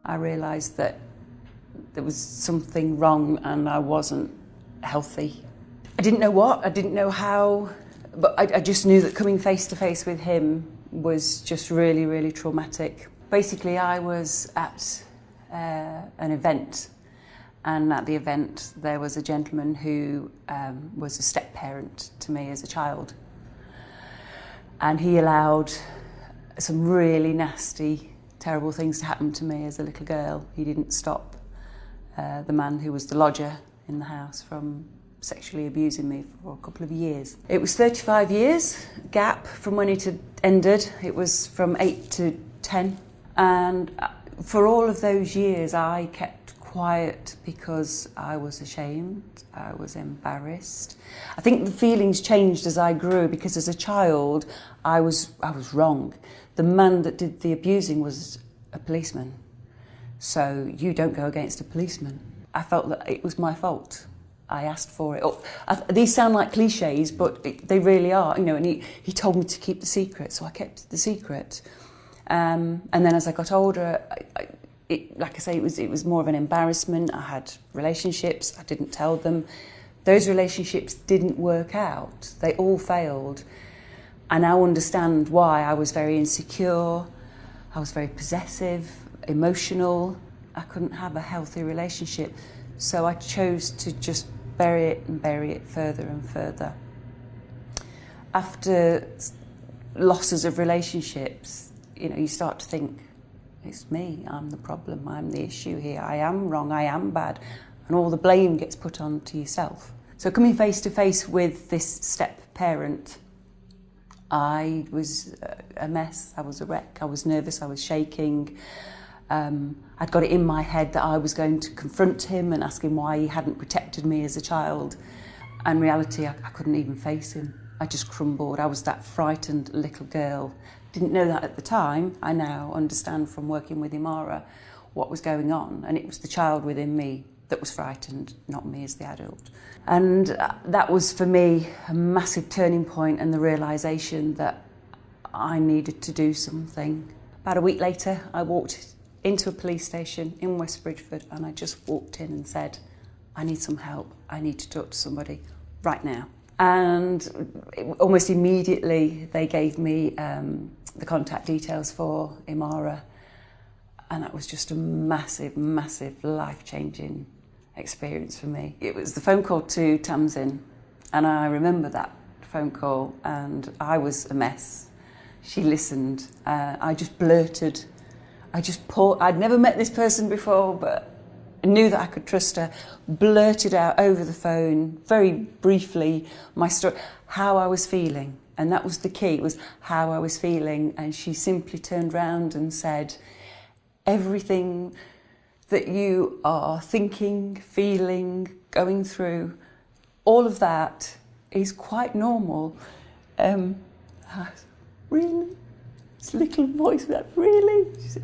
I realised that there was something wrong and I wasn't healthy. I didn't know what, I didn't know how, but I just knew that coming face to face with him was just really, really traumatic. Basically, I was at an event, and at the event there was a gentleman who was a step-parent to me as a child. And he allowed some really nasty, terrible things to happen to me as a little girl. He didn't stop the man who was the lodger in the house from sexually abusing me for a couple of years. It was 35 years gap from when it had ended. It was from 8 to 10. And for all of those years, I kept quiet because I was ashamed, I was embarrassed. I think the feelings changed as I grew, because as a child, I was wrong. The man that did the abusing was a policeman. So you don't go against a policeman. I felt that it was my fault. I asked for it. These sound like cliches, but they really are. You know, and he told me to keep the secret, so I kept the secret. And then as I got older, like I say, it was more of an embarrassment. I had relationships, I didn't tell them. Those relationships didn't work out. They all failed. I now understand why. I was very insecure, I was very possessive, emotional. I couldn't have a healthy relationship. So I chose to just bury it further and further. After losses of relationships, you know, you start to think, it's me, I'm the problem, I'm the issue here, I am wrong, I am bad, and all the blame gets put on to yourself. So coming face to face with this step parent, I was a mess, I was a wreck, I was nervous, I was shaking. I'd got it in my head that I was going to confront him and ask him why he hadn't protected me as a child. And in reality, I couldn't even face him. I just crumbled. I was that frightened little girl. Didn't know that at the time. I now understand from working with Imara what was going on. And it was the child within me that was frightened, not me as the adult. And that was for me a massive turning point, and the realisation that I needed to do something. About a week later, I walked into a police station in West Bridgford, and I just walked in and said, I need some help, I need to talk to somebody right now. And almost immediately they gave me the contact details for Imara, and that was just a massive, massive life-changing experience for me. It was the phone call to Tamsin, and I remember that phone call, and I was a mess. She listened. I just blurted. I'd never met this person before, but I knew that I could trust her. Blurted out over the phone, very briefly, my story, how I was feeling. And that was the key, was how I was feeling. And she simply turned round and said, everything that you are thinking, feeling, going through, all of that is quite normal. Really? This little voice, that really? She said,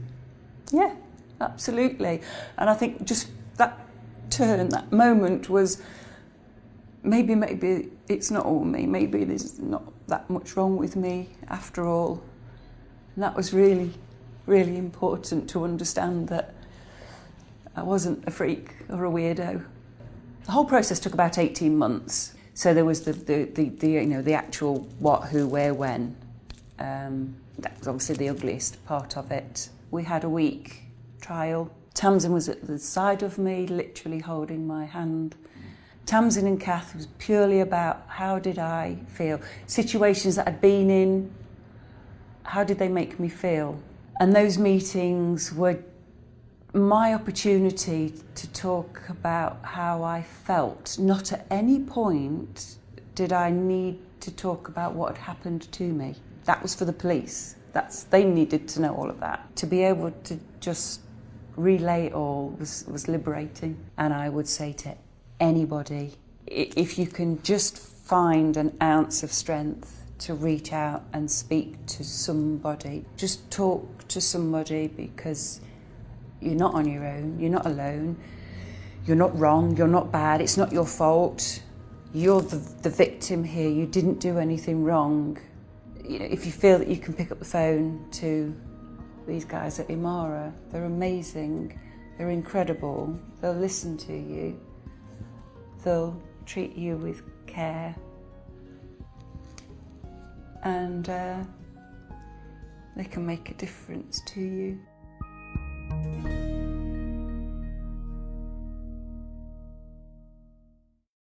yeah, absolutely. And I think just that turn, that moment was, maybe it's not all me, maybe there's not that much wrong with me after all. And that was really, really important to understand, that I wasn't a freak or a weirdo. The whole process took about 18 months. So there was the actual what, who, where, when. That was obviously the ugliest part of it. We had a week trial. Tamsin was at the side of me, literally holding my hand. Tamsin and Kath was purely about how did I feel. Situations that I'd been in, how did they make me feel? And those meetings were my opportunity to talk about how I felt. Not at any point did I need to talk about what had happened to me. That was for the police. They needed to know all of that. To be able to just relay it all was liberating. And I would say to anybody, if you can just find an ounce of strength to reach out and speak to somebody, just talk to somebody, because you're not on your own, you're not alone, you're not wrong, you're not bad, it's not your fault. You're the victim here, you didn't do anything wrong. You know, if you feel that you can pick up the phone to these guys at Imara. They're amazing, they're incredible, they'll listen to you, they'll treat you with care, and they can make a difference to you.